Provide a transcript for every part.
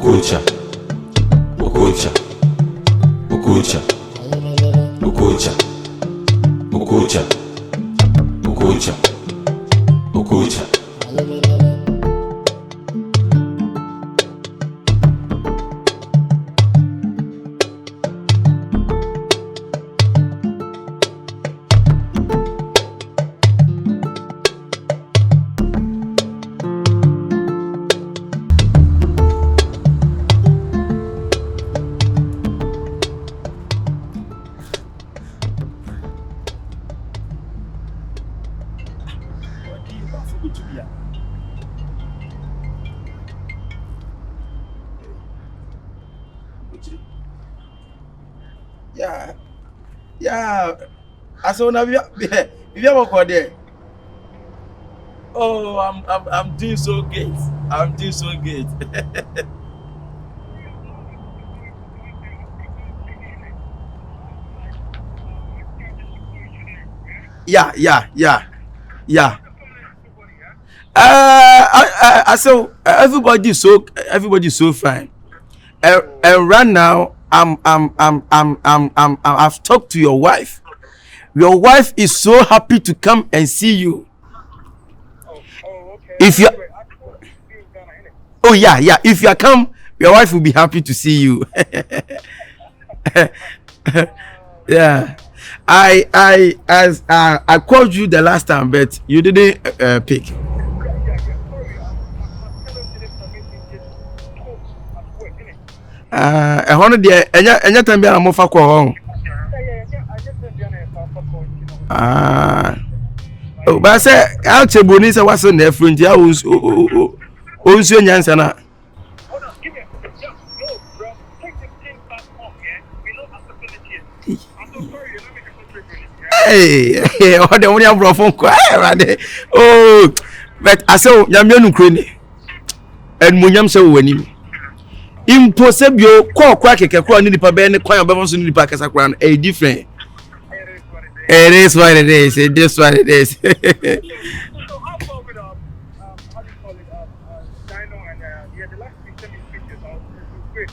Okocha, Okocha, Okocha, Okocha, Okocha, Okocha, Okocha. Yeah. I saw now. If you work there. Oh, I'm doing so great. I'm doing so great. Yeah. I saw everybody's so fine. And right now, I've talked to your wife. Your wife is so happy to come and see you. Okay. If you, Oh, yeah. If you come, your wife will be happy to see you. Yeah. I called you the last time, but you didn't pick. Sorry, A hundred there, any time be a more for call. Oh, but I say, I'll tell Bonisa was on their friend. I was also Yansana. Hey, what the one you brought from Kwara? Oh, but I saw Yamian Ukraine and Munyam so winning. Impossible, call Kyekyeku and Nipa Ben, Kwaya Bamos in the Pakistan crown, a different. It is what it is. It is what it is. So how far with how do you call it? Dino and the last picture is pictures. Great.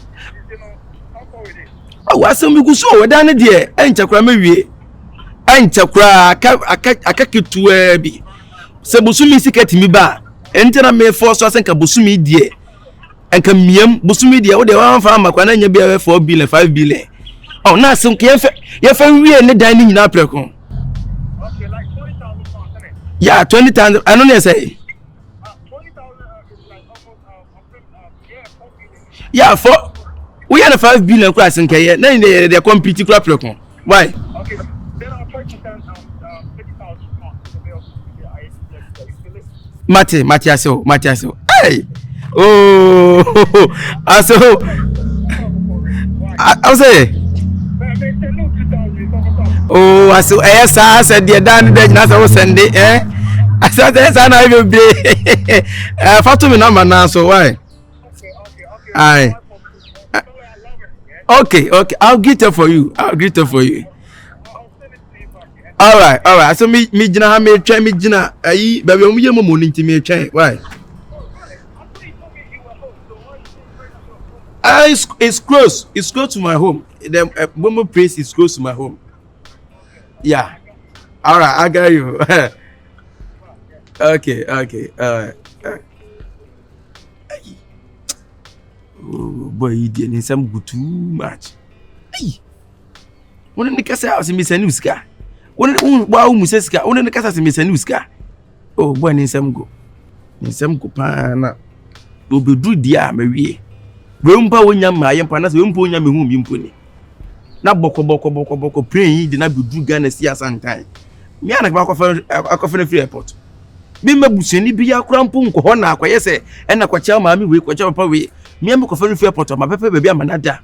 How far with it? Oh, what's some you so we're done there? Ain't a crammy. Ain't a cra, I can't to be. Sabusumi sicket me ba. Enter a may force us and Kabusumi dear. And come yam, Busumi dear, what they want from Makwana be 4 billion, 5 billion. Oh, now some you're very and dining in Apricon. Okay, like 20,000 pounds, isn't it? Yeah, 20,000. I don't know, say. 20,000 is like almost, yeah, 4 billion. Yeah, for we had a 5 billion class in Kenya. Then they're competing crap. Why? Okay, then I'll try to send 50,000 pounds to the bill. Yeah, Matiaso. Hey! Oh, I'll say. Oh, I saw I said the done the Nasa Sunday, eh? I said yes, and I will be Fatumi number now, so why? Aye. Okay, I'll get it for you. All right. So me jina me try me jina ayi baby omu yemu mo nti me try. Why? It's close. It's close to my home. The Momo place is close to my home. Yeah. All right, I got you. Okay. Oh boy, you did some good too much. Hey. One the kasa house me send uska. One wa umuseska. One the kasa me send uska. Oh boy, ni some go pa na. Obedu dia mawie. We mpa wonya ma yempa na se we mpa wonya me hu mpo ni. Na boko pray di na bedu Ghana si asantan. Me ana ba akofere free airport. Me mabuseni bi akura mpo nko ho na akoye se e na kwacha ma mi we kwacha papa we. Me am kofere free airport ma pepe baby amanada.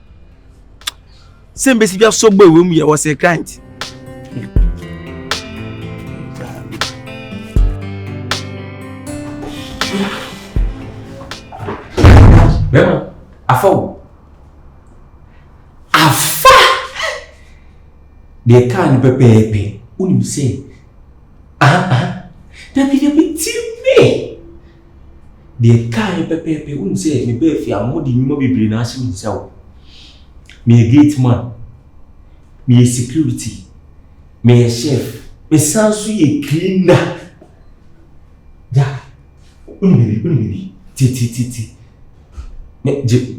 Sembe si bia so gba we mu ye wo se client. Bema, Afa. They can't pepe. Unim say. That be the big me. The kind pepe wouldn't say me be Afia modi nyuma bebre na ahyem nsawo. Me a gate man. Me a security. Me a chef. Me sanso ye cleaner. Ja. Unimi. Ti. Me je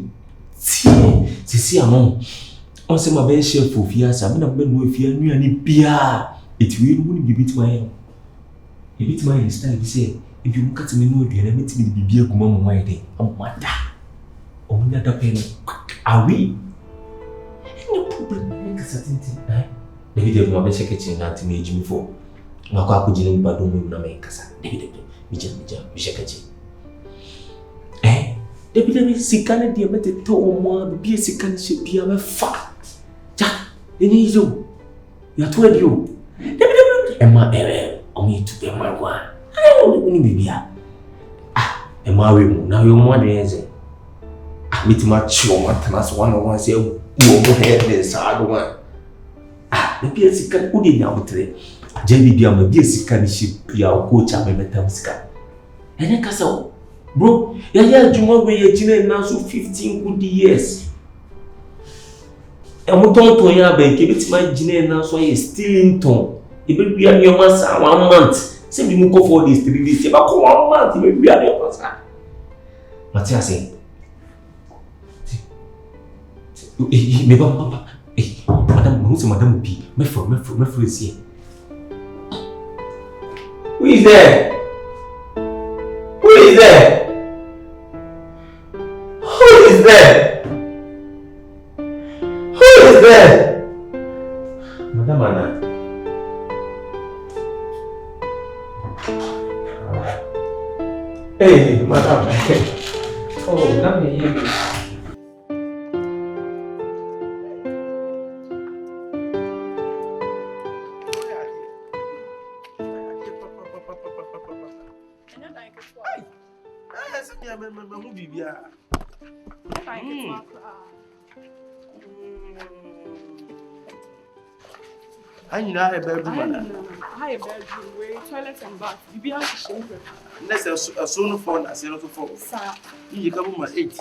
si amon. On se ma be chef for fiasa, me na be no Afia nuane bia. Etiwe no ni bibi twa bit my style be say if you look at me no dey na me ti be bia guma mo why dey amada omunya da pen awi no problem make certain thing David no be secretary na ti me ejimi for na kwa ko jine ba do mu na me kasa David mi secretary David me sikana dia mete to mo bia sikana she bia me fa ja eni zo ya to edio David Emma Omi to be my one. I don't know bibia. Emma we mu na we mu adenze. Meet my chuma tanas one say wo go head this hard one. The bia sika udi na mutre. Aje bibia ma bia sika ni ship ya Okocha me metam sika. Ene kasa bro, ya juma we ye jina na so 15 good years. Emu tonto ya be ke bitima jina na so ye stealing ton. If we are your master 1 month, say we move for this 3 days, but 1 month, if we are your master. Matia say, me papa, madam, who's Madam P? My friend is here. Who is there? Who is there? Who is there? Who is there? Madam Anna. Hey, madam. Oh, let me hear you. I need a bedroom. I have a bedroom where toilet and bath. You be able to show. Let's a soon phone as a phone. Sir, you come my 8.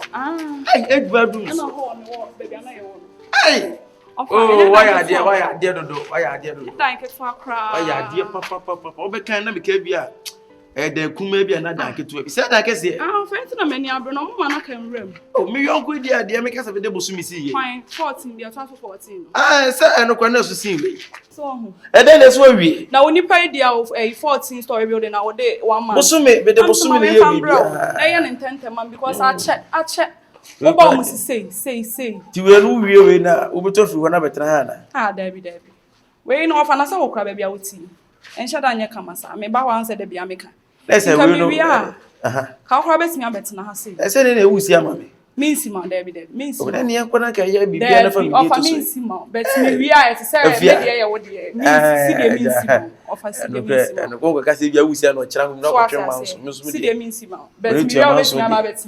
Hey, 8 bedrooms. I'm not home, baby. I'm not home. Hey! Oh, why are there? Why are there? Why are there? Thank you for a crowd. Why are there? Papa. Oh, be kind of be KBA. There could maybe another to it. Said I can say, I'm afraid to many are no one I can room. oh, me uncle, dear, make us a double see. Fine, 14, they are 14. Sir, I know quite to see me. So, and then that's why we now when you pay the of a 14-story building nowadays, 1 month. Bosume, but the Bosume, I am intent, man, because I check. What about say. You will really now, we talk for one of Trana. Debbie. We know of an assault crab baby out tea. And Shadanya Kamasa, may bow answer the Biamica. Let's say we know. How rabbits me a better now say. I said, it was Yammy. Means him, Debbie, means him. Then you can be offer means him, but we are to say, yeah, what dear. Means him, offer and go because if you was no charm, no, see means him, but we always know about it.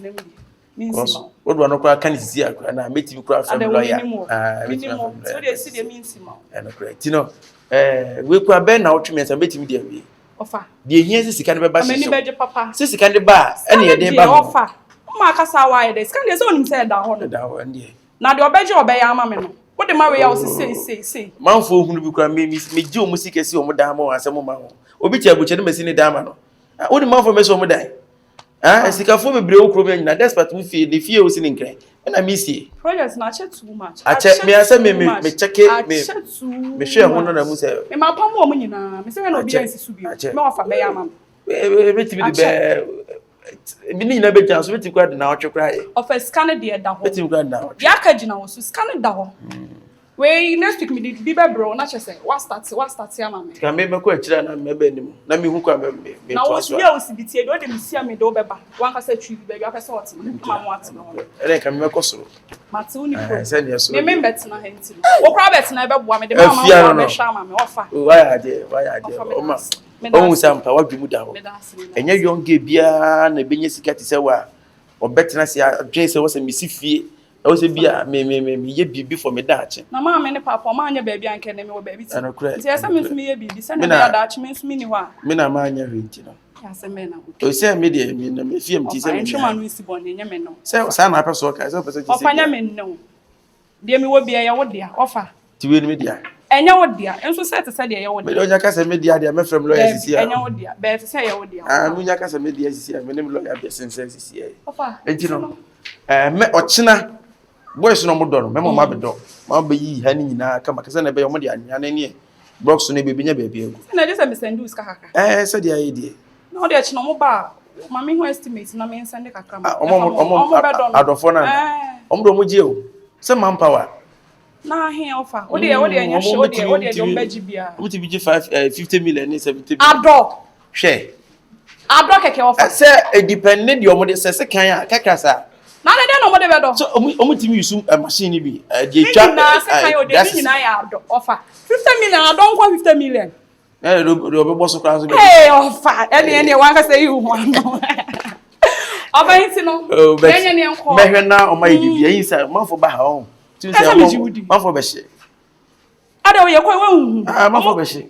Means what one of our can see, and I met you craft and minimum. So they see the means him. And a great, you know, we could have been out to me and met him dear. Offer. The years is kind of a bus. Many better papa. Since kind of bar, any day offer. Marcus, why they scan his own said down. Now the obey or bay amameno. What the Maria also say. Mountful who will me, Joe Music, as your madame or some mamma. Obitia, which I never seen a damano. What the mouth for me so die? As he can form a broke woman, that's what we feel the fear was in Cray. And I miss ye. Projects not too much. I check me, I said, me check it, me share one of them. In my palm woman, you know, Mr. Nobians to be no for Bayam. Mini never just wait to grad now to cry. Of a scanner dear down. Let him grad now. Yakajina was to scan it down. Way next week, me did Biba bro, not just say, what's that, Yama? Can make a question and maybe let me hook up. Now, what's the LCBT? Don't even see me do better. One has said, tree, baby, I saw it. And I can make us so. Matuni, send us. Remember, it's not hinting. Or Robert's never wanted the Mama Shaman offer. Why are they? Oh, some power to move down. And you don't give beer and a business cat is a while. Or better, I say, Jason was a missy fee. I was a beer, me before me Dutch. No, mamma, and papa, man, baby, and can name your baby. And a credit. Yes, I miss me a baby. Send me a Dutch means meanwhile. Mina, man, you're Asemena. O say media me na me fie mti say me. Enchuma no isi bone nya me no. Say na person ka say person ti say. Ofanya me no. De me wo bia ya wo dia offer. Ti we media. Enya wo dia. Enso say te say de ya wo dia. Me onya ka say media de me frem lawyer sisi ya. Enya wo dia. Be te say ya wo dia. Ah me onya ka say media sisi ya me nem lawyer be sense sisi ya. Offer. Enti no. Me ochina boys no mo do no me mo ma be do. Ma be yi ha ni nyina kama ka say na be yo mo de anya na ne box no be binya be egu. Na je say me send us kaka. Say de aye de. Na o de chi no mo ba. Mama hu estimate na me send kaka ma. Omo adofo na. Omo do mo je o. Say manpower. Na here offer. O de nya she o de do mbaji bia. What if you 50 million ni 70 million? Ado. Share. Ado keke offer. Say it depended your money say kan ya kaka sa. Na de no mo de bedo. So omo timi use machine bi. Je twa. Na say kan o de ni na ya ado offer. 50 million ado nko 50 million. Do be boss class be. Hey offer. Ene wan ka say you wan no. Oba yin no. Enya ne nko. Me hwe na o mai bibia yin say man for ba ha on. Man for be she. Ada we kwa wan. Man for be she.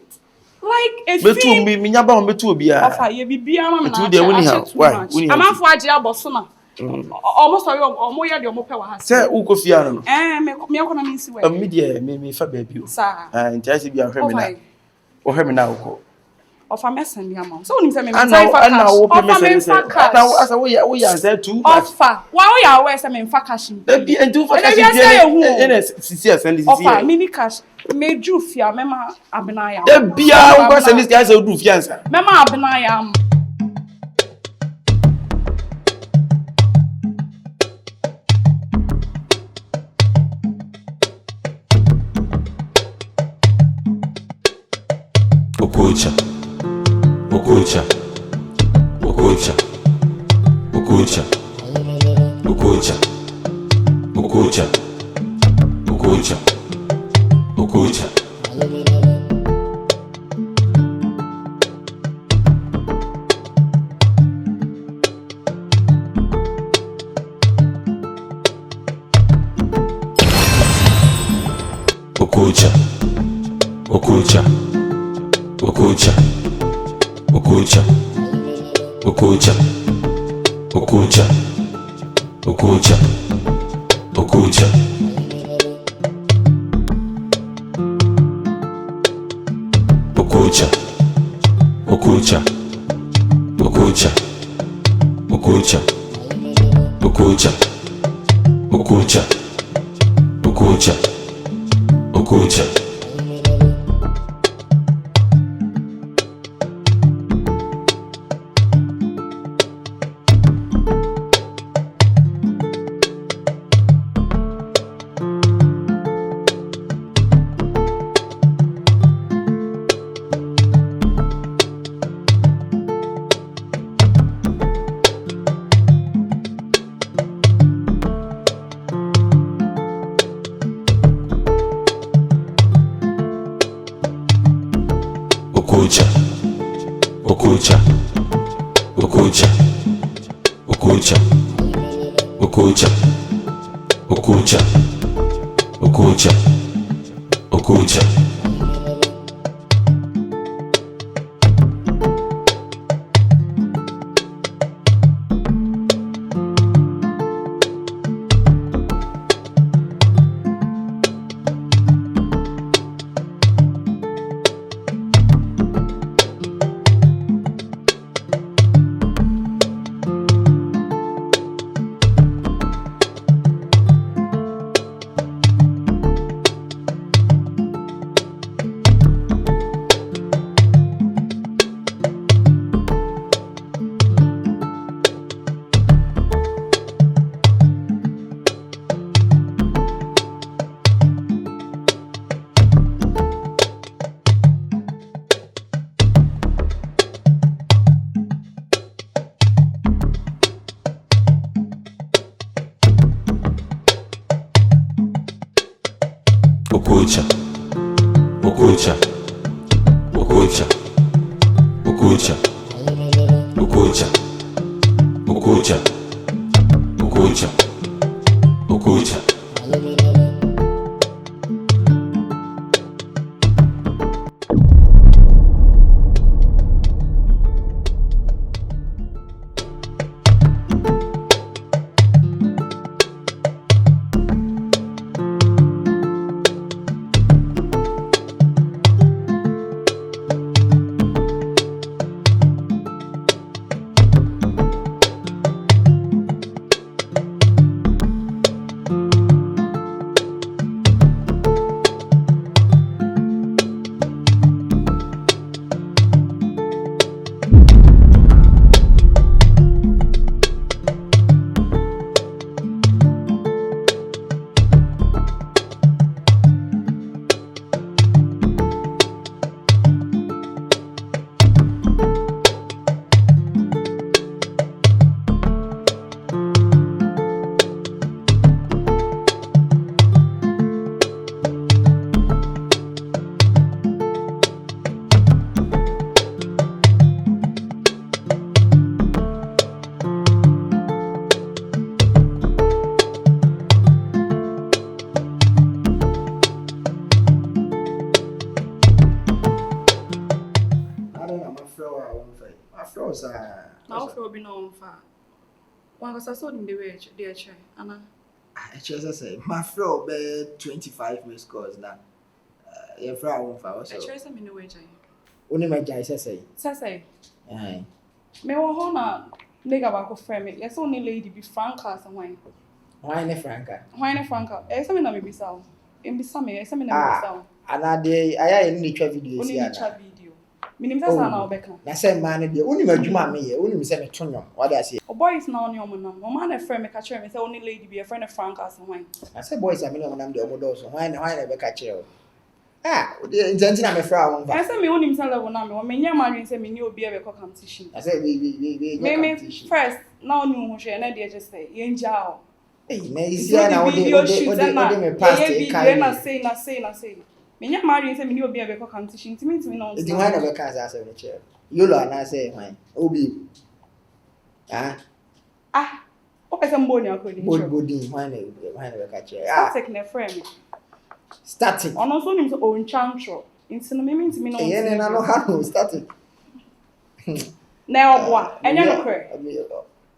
Like a betu mi nya ba on betu obi a. Offer ye bibia ma na. Betu de woni ha. Why? Amanfo agi aboso na. Almost sorry omo ye de omo pe wa ha. Say u ko fia no. Me ko na mi nsi we. Me de me fa ba bi o. Sa. Ntia se bi ahwe me na. O hwe me na uko. Offer me send ya ma. So onim say me time for cash. Offer me fa cash. Now asa we ya say too. Offer. Wa we ya we say me fa cash. E bi entu fa cash bi ene sisi send sisi. Offer mini cash. Me ju fia me ma Abena ya. E bia wo send sisi ya say du fia nsa. Me ma Abena ya. Okocha, Okocha, Okocha, Okocha, Okocha, Okocha, Okocha, Okocha. Okocha, Okocha, Okocha, Okocha, Okocha, Okocha, Okocha, Okocha. Okocha, Okocha, Okocha, Okocha, Okocha, Okocha, Okocha, Okocha. Okocha, Okocha, Okocha, Okocha, Okocha, Okocha, Okocha, Okocha. Okocha, Okocha, Okocha, Okocha, Okocha, Okocha, Okocha, Okocha. One was so in the way, dear chair, Anna. I just say, my flow be 25 missed calls now. Your flower for us. I chose them in the way, Jay. Only my guy say. Say, Aye. me wa hona nigga ba frame it. Yes, only lady be Franca somewhere. Why ne Franca? Why ne Franca? Eh, some na me be sao. In be some na me sao. Another I need to video. Only chat video. Minim say sa na obeka. Na say man dey only madwuma me ye only say me tonyo. What I say? O boys na only omo nam. O man na frame me ka kire me say only lady be a friend of Franca somewhere. I say boys am me omo nam dey omo do so. Why na be ka kire? Ah, intenti na me fra won fa. I say me onim say level na me. O me nya man say me ni obi e be competition. I say we competition. First, now onu ho hwe na dey just say yenja o. Eh, na isi na ode me past e kai. Na say. Me nya man say me ni obi e be competition. Timi no. Edi why na be ka say no chair. Yolo na say why? Obi. Ah. O pese mbo ni akodi. Body why na be ka chair. Ah. Static na frame. Static. Ono so nim so o nchancho. Nti no me ntimi no. Eh na no ha no static. Na oboa. Enya no kre.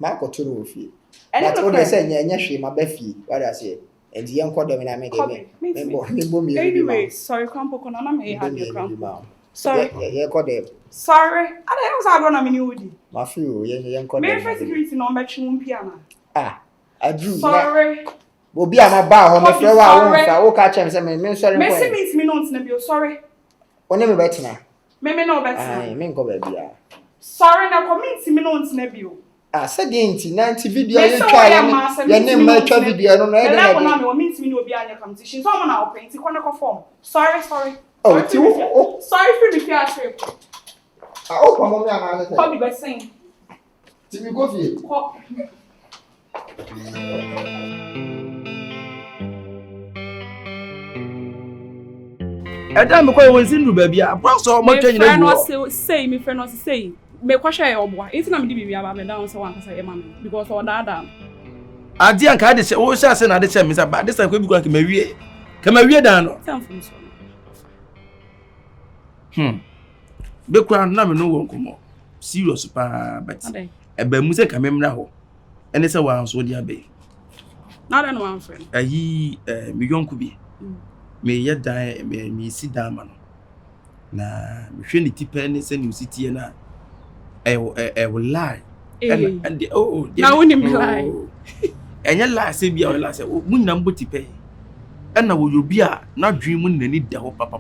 Ma ko toro ofie. Enya no kre. kre. Say nya hwe ma ba fie. What I say? And the young code na me dey me. Anyway, sorry Krampo kono na me have your Krampo. Sorry. Yeah, code them. Sorry. Ada e was agona me ni odi. Ma feel young code. Me for security no be twu mpia na. Ah. I drew. Sorry. Obi ama ba ho me frɛ wa wo fa wo ka chem say me sorry me say me no ntena bio sorry. One me betina. Me no betina. Ai me nko ba bia. Sorry na community me no ntena bio. Ah said the video you try ya name ma twa video no e dey na na me community me no obi anya competition so am na open ti kwana ko form. Sorry. Oh ti wo. Sorry for me fear trip. Ah o kwa mo me ana say. Ko bi be sing. Ti mi go fie. Ko Adam ko won sin du ba bia so mo twa nyina no say me friend no say me kwahwe e oboa enti na me di bibia ba me down say wan kasa e ma me because o da ade an ka de se wo sha se na de se me say ba de se ko bi ko ka mawie dan no samfum so be kura na me no won komo serious pa but e ba mu se ka memra ho ene se wan so di abe na da no wan friend ayi me yonku bi me yeda me si dama no na me hwe ni tipa ne se ni usiti na e will lie and na woni me lie enya lie se bia o lie se munna mbo tipa na wo yobi a na dwen mu nani da ho papa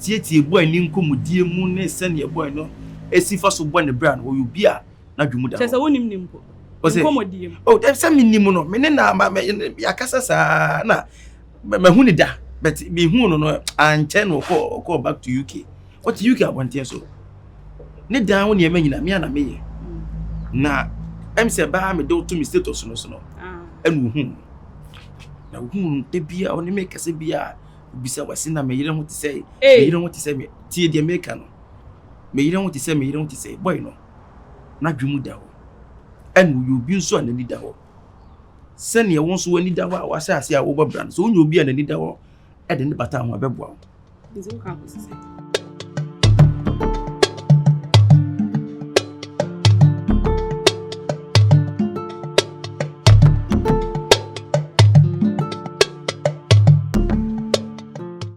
tie boy ni nkomudie mu ne se ne boy no esifa so boy ne bra no wo yobi a na dwen mu da se wonim nimpo nkomudie dem se minim no me ne na yakasa sa na me hu ni da but me hu no anche no ko back to UK what UK abonte so ne dan wo ne ma nyina me ana meye na se ba me do to me status no so no enu hu na hu te bia oni me kase bia bisa wasi na me yire ho te say me tie de make no me yire ho te say boy no na dwemu da ho enu you bi nso anani da ho sene ye won so ani da ho a wasa ase a wo babra so onye obi anani da ho e de ne bata ho abeboa Dizu ka ko sese